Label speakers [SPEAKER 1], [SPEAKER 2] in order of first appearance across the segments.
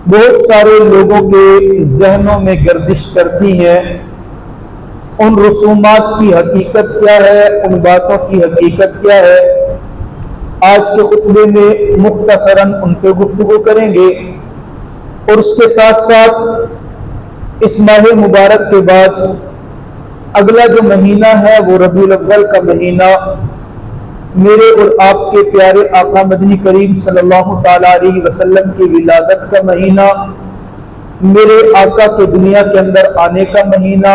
[SPEAKER 1] بہت سارے لوگوں کے ذہنوں میں گردش کرتی ہیں، ان رسومات کی حقیقت کیا ہے، ان باتوں کی حقیقت کیا ہے۔ آج کے خطبے میں مختصراً ان پہ گفتگو کریں گے، اور اس کے ساتھ ساتھ اس ماہ مبارک کے بعد اگلا جو مہینہ ہے وہ ربیع الاول کا مہینہ، میرے اور آپ کے پیارے آقا مدنی کریم صلی اللہ تعالیٰ علیہ وسلم کی ولادت کا مہینہ، میرے آقا کے دنیا کے اندر آنے کا مہینہ،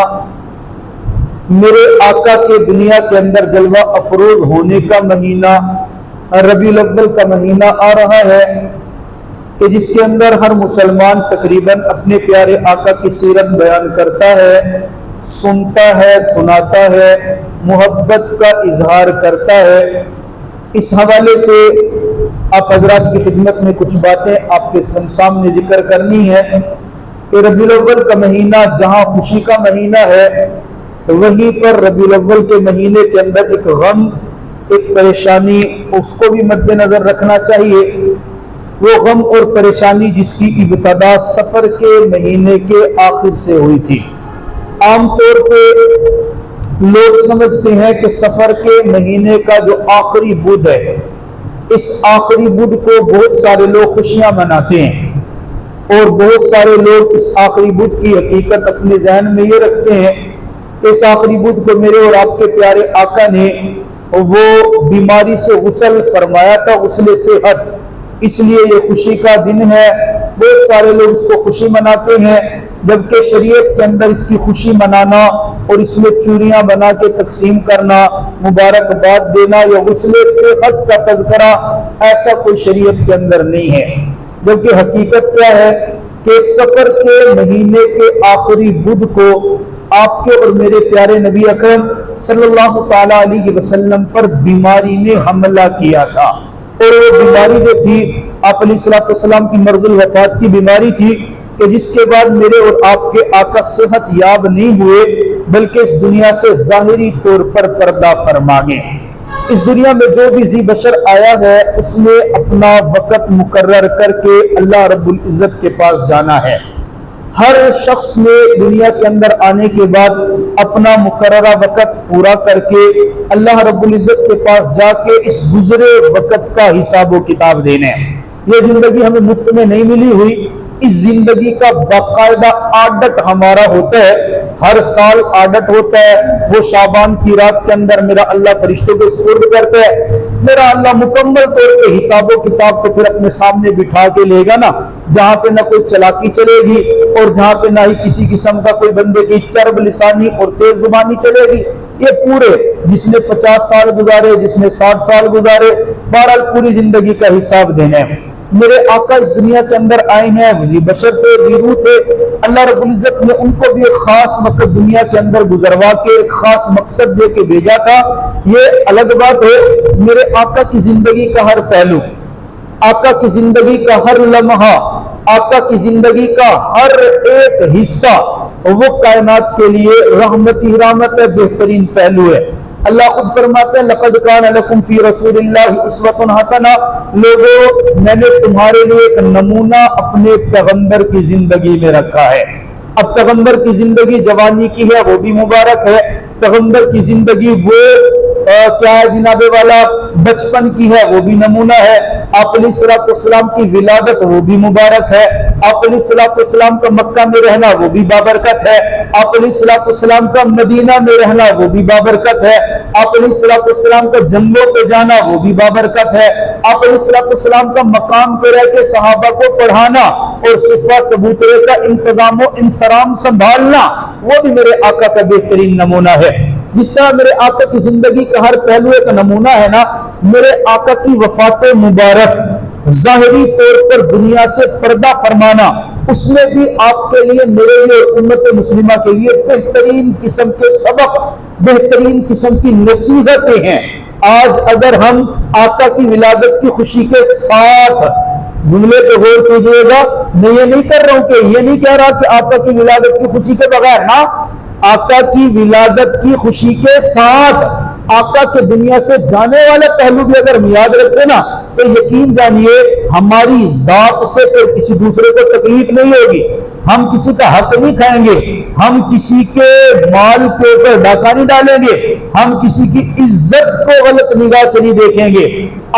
[SPEAKER 1] میرے آقا کے دنیا کے اندر جلوہ افروز ہونے کا مہینہ ربیع الاول کا مہینہ آ رہا ہے، کہ جس کے اندر ہر مسلمان تقریباً اپنے پیارے آقا کی سیرت بیان کرتا ہے، سنتا ہے، سناتا ہے، محبت کا اظہار کرتا ہے۔ اس حوالے سے آپ حضرات کی خدمت میں کچھ باتیں آپ کے سامنے ذکر کرنی ہے کہ ربیع الاول کا مہینہ جہاں خوشی کا مہینہ ہے، وہیں پر ربیع الاول کے مہینے کے اندر ایک غم، ایک پریشانی، اس کو بھی مد نظر رکھنا چاہیے۔ وہ غم اور پریشانی جس کی ابتدا سفر کے مہینے کے آخر سے ہوئی تھی۔ عام طور پہ لوگ سمجھتے ہیں کہ سفر کے مہینے کا جو آخری بدھ ہے، اس آخری بدھ کو بہت سارے لوگ خوشیاں مناتے ہیں، اور بہت سارے لوگ اس آخری بدھ کی حقیقت اپنے ذہن میں یہ رکھتے ہیں کہ اس آخری بدھ کو میرے اور آپ کے پیارے آقا نے وہ بیماری سے غسل فرمایا تھا، غسل صحت، اس لیے یہ خوشی کا دن ہے۔ بہت سارے لوگ اس کو خوشی مناتے ہیں، جبکہ شریعت کے اندر اس کی خوشی منانا اور اس میں چوریاں بنا کے تقسیم کرنا، مبارکباد دینا یا غسل صحت کا تذکرہ، ایسا کوئی شریعت کے اندر نہیں ہے۔ جبکہ حقیقت کیا ہے کہ سفر کے مہینے کے آخری بدھ کو آپ کے اور میرے پیارے نبی اکرم صلی اللہ تعالیٰ علیہ وسلم پر بیماری نے حملہ کیا تھا، اور وہ بیماری جو تھی آپ علیہ السلام کی مرض الوفات کی بیماری تھی، کہ جس کے بعد میرے اور آپ کے آقا صحت یاب نہیں ہوئے، بلکہ اس دنیا سے ظاہری طور پر پردہ فرما گئے۔ اس دنیا میں جو بھی ذی بشر آیا ہے، اس نے اپنا وقت مقرر کر کے اللہ رب العزت کے پاس جانا ہے۔ ہر شخص نے دنیا کے اندر آنے کے بعد اپنا مقررہ وقت پورا کر کے اللہ رب العزت کے پاس جا کے اس گزرے وقت کا حساب و کتاب دینے ہیں۔ یہ زندگی ہمیں مفت میں نہیں ملی ہوئی، اس زندگی کا باقاعدہ آڈٹ ہمارا ہوتا ہے، ہر سال آڈٹ ہوتا ہے۔ وہ شعبان کی رات کے اندر میرا اللہ فرشتوں کو سپرد کرتا ہے، میرا اللہ مکمل طور پہ حساب و کتاب کو پھر اپنے سامنے بٹھا کے لے گا نا، جہاں پہ نہ کوئی چلاکی چلے گی اور جہاں پہ نہ ہی کسی قسم کا کوئی بندے کی چرب لسانی اور تیز زبانی چلے گی۔ یہ پورے جس نے 50 سال گزارے، جس نے 60 سال گزارے، بہرحال پوری زندگی کا حساب دینا ہے۔ میرے آقا اس دنیا کے اندر آئے ہیں، وہی بشر تھے، وہی روح تھے، اللہ رب العزت نے ان کو بھی ایک خاص وقت دنیا کے اندر گزروا کے ایک خاص مقصد دے کے بھیجا تھا۔ یہ الگ بات ہے، میرے آقا کی زندگی کا ہر پہلو، آقا کی زندگی کا ہر لمحہ، آقا کی زندگی کا ہر ایک حصہ وہ کائنات کے لیے رحمت ہی رحمت ہے، بہترین پہلو ہے۔ اللہ خود فرماتے ہیں لقد کان لکم فی رسول اللہ اسوۃ حسنہ، لوگوں میں نے تمہارے لیے ایک نمونہ اپنے پیغمبر کی زندگی میں رکھا ہے۔ اب پیغمبر کی زندگی جوانی کی ہے، وہ بھی مبارک ہے۔ پیغمبر کی زندگی وہ کیا ہے جناب والا بچپن کی ہے، وہ بھی نمونہ ہے۔ آپ علیہ السلام کی ولادت وہ بھی مبارک ہے۔ آپ علیہ السلام کا مکہ میں رہنا وہ بھی بابرکت ہے۔ آپ علیہ السلام کا مدینہ میں رہنا وہ بھی بابرکت ہے۔ آپ علیہ السلام کا جنگوں پہ جانا وہ بھی بابرکت ہے۔ آپ علیہ السلام کا مقام پہ رہ کے صحابہ کو پڑھانا اور صفہ ثبوترے کا انتظام و انصرام سنبھالنا وہ بھی میرے آقا کا بہترین نمونہ ہے۔ جس طرح میرے آقا کی زندگی کا ہر پہلو ایک نمونہ ہے نا، میرے آقا کی وفات مبارک ظاہری طور پر دنیا سے پردہ فرمانا، اس میں بھی آپ کے لیے، میرے لیے، امت مسلمہ کے لیے بہترین قسم کے سبق، بہترین قسم کی نصیحتیں ہیں۔ آج اگر ہم آقا کی ولادت کی خوشی کے ساتھ، جملے پہ غور کیجئے گا، میں یہ نہیں کر رہا ہوں کہ یہ نہیں کہہ رہا کہ آقا کی ولادت کی خوشی کے بغیر، نہ، آقا کی ولادت کی خوشی کے ساتھ آقا کے دنیا سے جانے والا پہلو بھی اگر ہم یاد رکھیں نا، تو یقین جانیے ہماری ذات سے پھر کسی دوسرے کو تکلیف نہیں ہوگی، ہم کسی کا حق نہیں کھائیں گے، ہم کسی کے مال کے اوپر ڈاکہ نہیں ڈالیں گے، ہم کسی کی عزت کو غلط نگاہ سے نہیں دیکھیں گے۔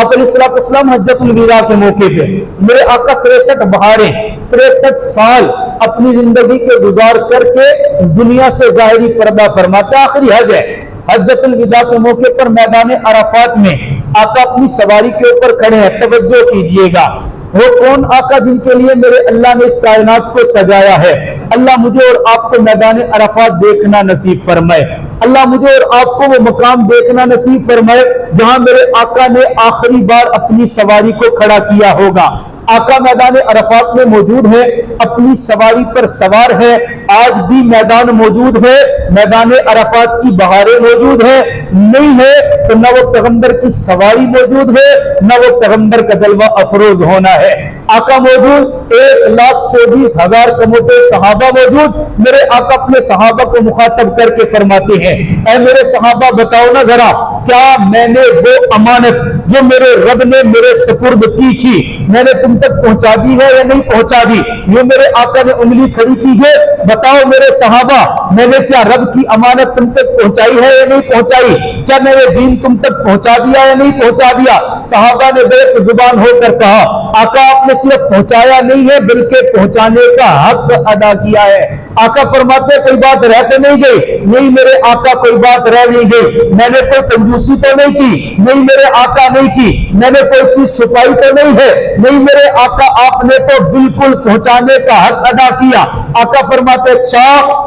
[SPEAKER 1] آپ علیہ السلام حجۃ الوداع کے موقع پہ میرے آقا 63 بہاریں 63 سال اپنی زندگی کے گزار کر کے اس دنیا سے ظاہری پردہ فرماتے، آخری حج ہے۔ حجۃ الوداع کے موقع پر میدان عرفات میں آقا اپنی سواری کے اوپر کھڑے ہیں، توجہ کیجئے گا، وہ کون آقا جن کے لیے میرے اللہ نے اس کائنات کو سجایا ہے؟ اللہ مجھے اور آپ کو میدان عرفات دیکھنا نصیب فرمائے، اللہ مجھے اور آپ کو وہ مقام دیکھنا نصیب فرمائے جہاں میرے آقا نے آخری بار اپنی سواری کو کھڑا کیا ہوگا۔ آقا میدان عرفات میں موجود ہے، اپنی سواری پر سوار ہے، آج بھی میدان موجود ہے، میدان عرفات کی بہاریں موجود ہے، نہیں ہے تو نہ وہ پیغمبر کی سواری موجود ہے نہ وہ پیغمبر کا جلوہ افروز ہونا ہے۔ آقا موجود، 1,24,000 کموٹے صحابہ موجود، میرے آقا اپنے صحابہ کو مخاطب کر کے فرماتے ہیں، اے میرے صحابہ بتاؤ نا ذرا، کیا میں نے وہ امانت جو میرے رب نے میرے سپرد کی تھی میں نے تم تک پہنچا دی ہے یا نہیں پہنچا دی؟ یہ میرے آقا نے انگلی کھڑی کی ہے، بتاؤ میرے صحابہ میں نے کیا رب کی امانت تم تک پہنچائی ہے یا نہیں پہنچائی؟ کیا میں نے دین تم تک پہنچا دیا یا نہیں پہنچا دیا؟ صحابہ نے بے زبان ہو کر کہا، آقا آپ نے صرف پہنچایا نہیں ہے بلکہ پہنچانے کا حق ادا کیا ہے۔ آقا فرماتے کوئی بات رہ تو نہیں گئی؟ نہیں میرے آقا کوئی بات رہ نہیں گئی، میں نے کوئی کنجوسی تو نہیں کی، نہیں میرے آقا نہیں کی، میں نے کوئی چیز چھپائی تو نہیں ہے، نہیں میرے آقا آپ نے تو بالکل پہنچانے کا حق ادا کیا۔ آقا فرماتے اچھا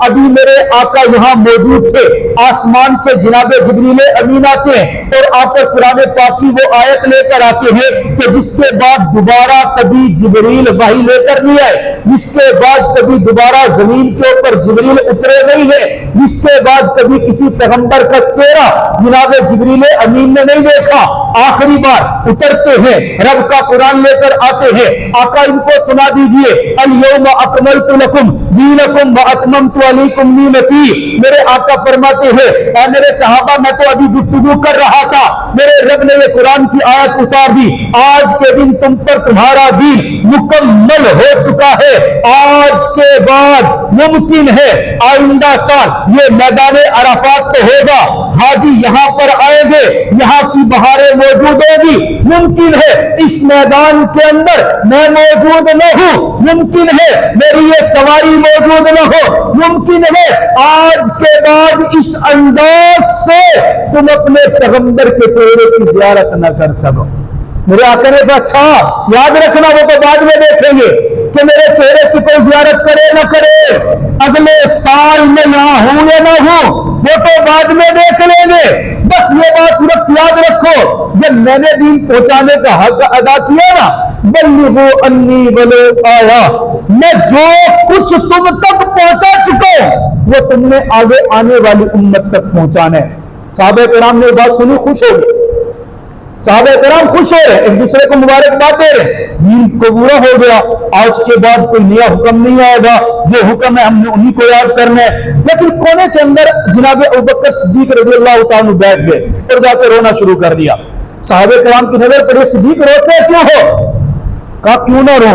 [SPEAKER 1] ابھی میرے آقا یہاں موجود تھے، آسمان سے جناب جبریل امین آتے ہیں اور آپ قرآن پاک کی وہ آیت لے کر آتے ہیں کہ جس کے بعد دوبارہ کبھی جبریل وحی لے کر نہیں آئے، جس کے بعد کبھی دوبارہ زمین کے اوپر جبریل اترے نہیں ہے، جس کے بعد کبھی کسی پیغمبر کا چہرہ جناب جبریل امین نے نہیں دیکھا، آخری بار اترتے ہیں رب کا قرآن لے کر آتے ہیں۔ آقا ان کو سنا دیجئے، الیوم اکملت لکم دینکم واتممت علیکم نعمتی۔ میرے آقا فرماتے ہیں اے میرے صحابہ میں تو ابھی گفتگو کر رہا تھا، میرے رب نے یہ قرآن کی آیت اتار دی، آج کے دن تم پر تمہارا دین مکمل ہو چکا ہے، آج کے بعد ممکن ہے آئندہ سال یہ میدان عرفات تو ہوگا، حاجی یہاں پر آئیں گے، یہاں کی بہاریں موجود ہوں گی، ممکن ہے اس میدان کے اندر میں موجود نہ ہوں، ممکن ہے میری یہ سواری موجود نہ ہو، ممکن ہے آج کے بعد اس انداز سے تم اپنے پیغمبر کے چہرے کی زیارت نہ کر سکو۔ میرے آقا نے کہا اچھا یاد رکھنا وہ تو بعد میں دیکھیں گے کہ میرے چہرے کی کوئی زیارت کرے نہ کرے، اگلے سال میں یہاں ہوں یا نہ ہوں وہ تو بعد میں دیکھ لیں گے، بس یہ بات صرف یاد رکھو جب میں نے دین پہنچانے کا حق ادا کیا نا، بلغوا انی ولو آیا، میں جو کچھ تم تک پہنچا چکا ہوں وہ تم نے آگے آنے والی امت تک پہنچانا ہے۔ صحابہ کرام نے بات سنی، خوش ہو گئے، صحابہ کرام خوش ہو رہے، ایک دوسرے کو مبارکباد دے رہے، دین کو پورا ہو گیا، آج کے بعد کوئی نیا حکم نہیں آئے گا، جو حکم ہے ہم نے انہی کو یاد کرنا ہے۔ لیکن کونے کے اندر جناب ابوبکر صدیق رضی اللہ تعالیٰ بیٹھ گئے اور جا کے رونا شروع کر دیا۔ صحابہ کرام کی نظر پڑی، صدیق روتے کیوں ہو؟ کہا کیوں نہ رو،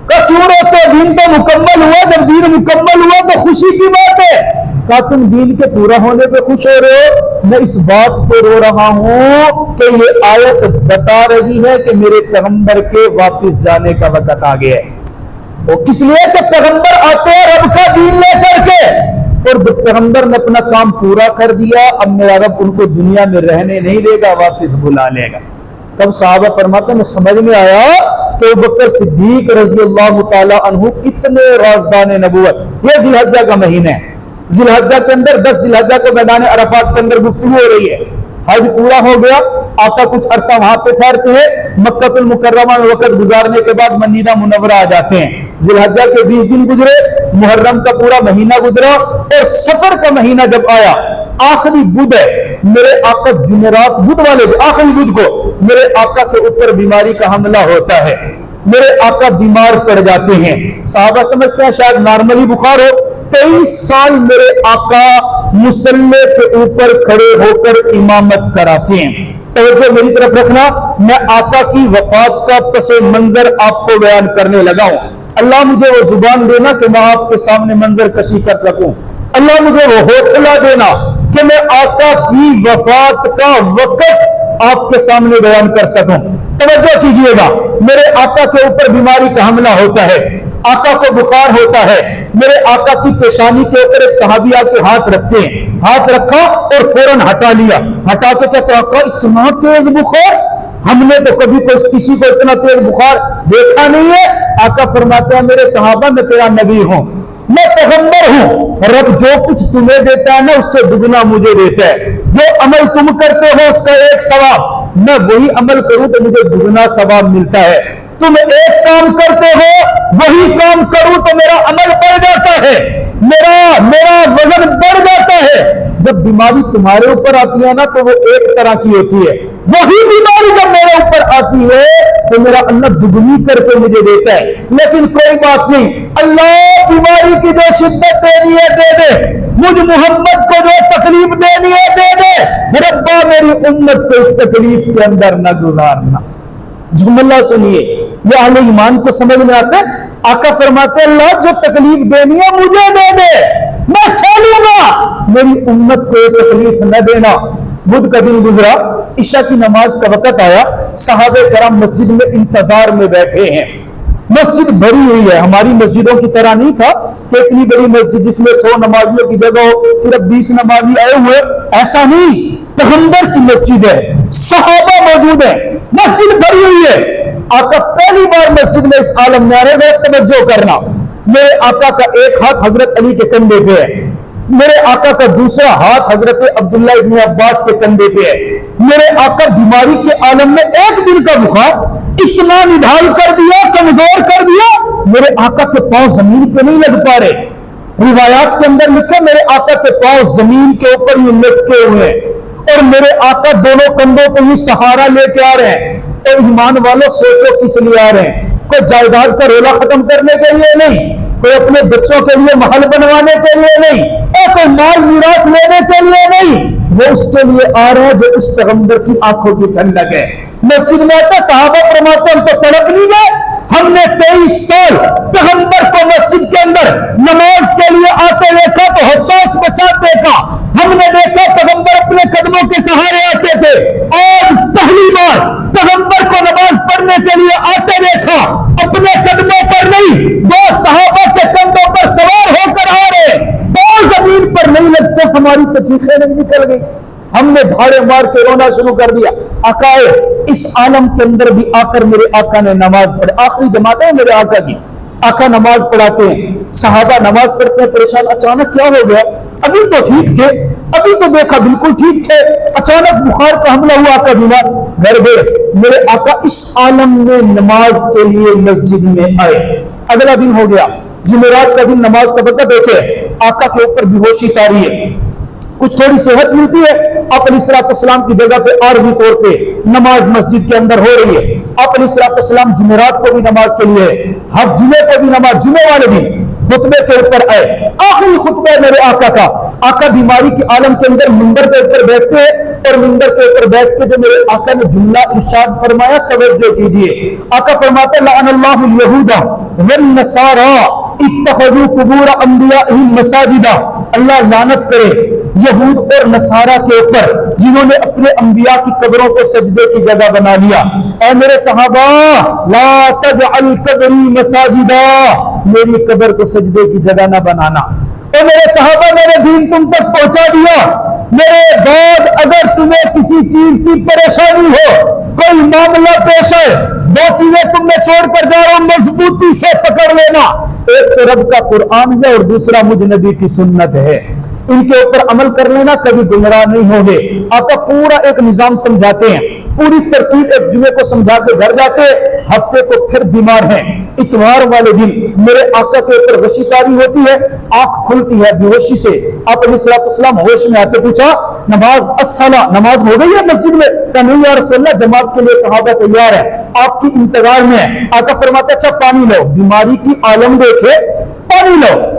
[SPEAKER 1] کہا کیوں روتے؟ دین تو مکمل ہوا، جب دین مکمل ہوا تو خوشی کی بات ہے۔ کہا تم دین کے پورا ہونے پہ خوش ہو رہے ہو، میں اس بات پہ رو رہا ہوں کہ یہ آیت بتا رہی ہے کہ میرے پیغمبر کے واپس جانے کا وقت آ گیا ہے۔ وہ کس لیے کہ پیغمبر آتے ہیں رب کا دین لے کر کے، اور جب پیغمبر نے اپنا کام پورا کر دیا اب میرا رب ان کو دنیا میں رہنے نہیں دے گا، واپس بلا لے گا۔ تب صحابہ فرماتے ہیں سمجھ میں آیا کہ ابوبکر صدیق رضی اللہ تعالی عنہ کتنے رازدان نبوت۔ یہ ذی الحجہ کا مہینہ ہے، ذی الحجہ کے اندر 10 ذی الحجہ کو میدان عرفات کے اندر گفتگو ہو رہی ہے، حج پورا ہو گیا، آقا کچھ عرصہ وہاں پہ ٹھہرتے ہیں، مکہ المکرمہ میں وقت گزارنے کے بعد مدینہ منورہ آ جاتے ہیں۔ ذی الحجہ کے 20 دن گزرے، محرم کا پورا مہینہ گزرا، اور سفر کا مہینہ جب آیا، آخری بدھ ہے، میرے آقا جمعرات بدھ والے آخری بدھ کو میرے آقا کے اوپر بیماری کا حملہ ہوتا ہے، میرے آقا بیمار پڑ جاتے ہیں۔ صحابہ سمجھتے ہیں شاید نارملی بخار ہو۔ 23 سال میرے آقا مصلی کے اوپر کھڑے ہو کر امامت کراتے ہیں، توجہ میری طرف رکھنا، میں آقا کی وفات کا پس منظر آپ کو بیان کرنے لگا ہوں۔ اللہ مجھے وہ زبان دینا کہ میں آپ کے سامنے منظر کشی کر سکوں، اللہ مجھے وہ حوصلہ دینا کہ میں آقا کی وفات کا وقت آپ کے سامنے بیان کر سکوں۔ توجہ کیجئے گا، میرے آقا کے اوپر بیماری کا حملہ ہوتا ہے، آقا کو بخار ہوتا ہے، میرے آقا کی پیشانی کے اوپر ایک صحابی آ کے ہاتھ رکھتے ہیں، ہاتھ رکھا اور فوراً ہٹا لیا، ہٹا کے کہتے ہیں آقا اتنا تیز بخار، ہم نے تو کبھی کسی کو اتنا تیز بخار دیکھا نہیں ہے۔ آقا فرماتے ہیں میرے صحابہ میں تیرا نبی ہوں، میں پیغمبر ہوں، رب جو کچھ تمہیں دیتا ہے نا اس سے دگنا مجھے دیتا ہے، جو عمل تم کرتے ہو اس کا ایک ثواب میں وہی عمل کروں تو مجھے دگنا ثواب ملتا ہے، تم ایک کام کرتے ہو وہی کام کروں تو میرا عمل بڑھ جاتا ہے، میرا وزن بڑھ جاتا ہے۔ جب بیماری تمہارے اوپر آتی ہے نا تو وہ ایک طرح کی ہوتی ہے، وہی بیماری جب میرے اوپر آتی ہے تو میرا اللہ دگنی کر کے مجھے دیتا ہے۔ لیکن کوئی بات نہیں، اللہ بیماری کی جو شدت دینی ہے دے دے، مجھ محمد کو جو تکلیف دینی ہے دے دے، ربا میری امت کو اس تکلیف کے اندر نہ گزارنا۔ جملہ سنیے، یہ اہل ایمان کو سمجھ میں آتا ہے۔ آقا فرماتے ہیں اللہ جو تکلیف دینی ہے مجھے دے دے، میں سہ لوں گا، میری امت کو یہ تکلیف نہ دینا۔ بدھ کا دن گزرا، عشاء کی نماز کا وقت آیا، صحابہ کرام مسجد میں انتظار میں بیٹھے ہیں، مسجد بھری ہوئی ہے، ہماری مسجدوں کی طرح نہیں تھا کہ اتنی بڑی مسجد جس میں 100 نمازیوں کی جگہ ہو صرف 20 نمازی آئے ہوئے، ایسا نہیں، پیغمبر کی مسجد ہے، صحابہ موجود ہیں، مسجد بھری ہوئی ہے۔ آقا پہلی بار مسجد میں اس عالم میں آ رہے ہیں، توجہ کرنا، میرے آقا کا ایک ہاتھ حضرت علی کے کندھے پہ ہے، میرے آقا کا دوسرا ہاتھ حضرت عبداللہ ابن عباس کے کندھے پہ ہے۔ میرے آقا بیماری کے عالم میں ایک دن کا بخار اتنا نڈھال کر دیا، کمزور کر دیا، میرے آقا کے پاؤں زمین پہ نہیں لگ پا رہے۔ روایات کے اندر لکھا میرے آقا کے پاؤں زمین کے اوپر ہی لٹکے ہوئے ہیں اور میرے آقا دونوں کندھوں پہ ہی سہارا لے کے آ رہے ہیں۔ اور ایمان والوں سوچو کس لیے آ رہے ہیں؟ کوئی جائیداد کا رولا ختم کرنے کے لیے نہیں، کوئی اپنے بچوں کے لیے محل بنوانے کے لیے نہیں، اور کوئی مال میراث لینے کے لیے نہیں، وہ اس کے لیے آ رہے ہیں جو اس پیغمبر کی آنکھوں کی ٹھنڈک ہے۔ مسجد میں آتا صحابہ فرماتے ہم تو تڑپ نہیں گئے، ہم نے 23 سال پیغمبر کو مسجد کے اندر نماز کے لیے آتے دیکھا تو حساس بساط دیکھا، ہم نے دیکھا پیغمبر اپنے قدموں کے سہارے آتے تھے، آج پہلی بار پیغمبر کو نماز پڑھنے کے لیے آتے دیکھا، اپنے قدموں پر نہیں، دو صحابہ کے کندھوں پر سوار ہو کر آ رہے، دو زمین پر نہیں لگتے، ہماری تو چیخیں نہیں نکل گئی، ہم نے دھاڑے مار کے رونا شروع کر دیا۔ آقا اس عالم کے اندر بھی آ کر میرے آقا نے نماز پڑھی، آخری جماعت ہے میرے آقا کی، آقا نماز پڑھاتے ہیں، صحابہ نماز پڑھتے ہیں پریشان، اچانک کیا ہو گیا؟ ابھی تو ٹھیک تھے، ابھی تو دیکھا بالکل ٹھیک تھے، اچانک بخار کا حملہ ہوا، آقا بیمار، گھر گئے، میرے آقا اس عالم میں نماز کے لیے مسجد میں آئے۔ اگلا دن ہو گیا، جمعرات کا دن نماز کا وقت ہوتے ہیں، آقا کے اوپر بیہوشی طاری ہے، کچھ تھوڑی صحت ملتی ہے، آپ علیہ الصلوۃ والسلام کی جگہ پہ عارضی طور پہ نماز مسجد کے اندر ہو رہی ہے۔ آپ علیہ الصلوۃ والسلام جمعرات کو بھی نماز کے لیے، ہر جمعے کو بھی نماز، جمعے والے دن خطبے کے اوپر آئے، آخری خطبہ میرے آقا کا، آقا بیماری کے عالم کے اندر منبر کے اوپر بیٹھتے ہیں، اور منبر کے اوپر بیٹھ کے جو میرے آقا نے جملہ ارشاد فرمایا، توجہ کیجئے، آقا فرماتے لعن اللہ الیہود والنصارى اتخذوا قبور انبیائہم مساجدا، اللہ لعنت کرے یہود اور نصارہ کے اوپر جنہوں نے اپنے انبیاء کی قبروں کو سجدے کی جگہ بنا لیا۔ اے میرے صحابہ لا تجعل قبری مساجدا، میری قبر کو سجدے کی جگہ نہ بنانا۔ اے میرے صحابہ میں نے دین تم تک پہنچا دیا، میرے بعد اگر تمہیں کسی چیز کی پریشانی ہو، کوئی معاملہ پیش ہے، دو چیزیں تم نے چھوڑ کر جا رہا ہوں، مضبوطی سے پکڑ لینا، ایک تو رب کا قرآن ہے اور دوسرا مجھ نبی کی سنت ہے، ان کے اوپر عمل کر لینا، کبھی گمراہ نہیں ہوں گے۔ آپ کا پورا ایک نظام سمجھاتے ہیں، پوری ترتیب ایک جمعے کو سمجھا کے گھر جاتے، ہفتے کو پھر بیمار ہیں، اتوار والے دن میرے آقا کے اوپر غشی طاری ہوتی ہے، آنکھ کھلتی ہے بے ہوشی سے، آپ علیہ الصلوۃ والسلام ہوش میں آتے، پوچھا نماز الصلاۃ، نماز ہو گئی ہے مسجد میں؟ کہا نہیں یا رسول اللہ، جماعت کے لیے صحابہ تیار ہے، آپ کی انتظار میں ہے۔ آقا فرماتے اچھا پانی لو، بیماری کی عالم دیکھے پانی لو،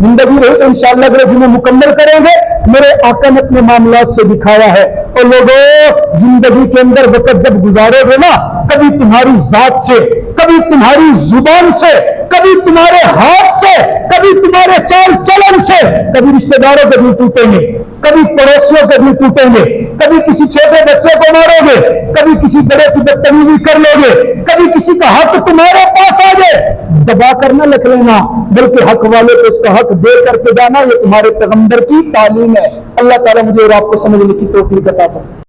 [SPEAKER 1] زندگی رہی تو انشاءاللہ اگلے جمعے مکمل کریں گے. میرے آقا نے اپنے معاملات سے دکھایا ہے. اور لوگوں زندگی کے اندر وقت جب گزارو گے نا, کبھی تمہاری ذات سے, کبھی تمہاری زبان سے, کبھی تمہارے ہاتھ سے, کبھی تمہارے چال چلن سے, کبھی رشتہ داروں کے دل ٹوٹیں گے, کبھی پڑوسیوں کے دل ٹوٹیں گے, کبھی کسی چھوٹے بچے کو مارو گے, کبھی کسی بڑے کی بدتمیزی کر لو گے, کبھی کسی کا حق تمہارے پاس آ جائے, دبا کر نہ لکھ لینا, بلکہ حق والے کو اس کا حق دے کر کے جانا. یہ تمہارے پیغمبر کی تعلیم ہے. اللہ تعالیٰ مجھے اور آپ کو سمجھنے کی توفیق عطا فرمائے.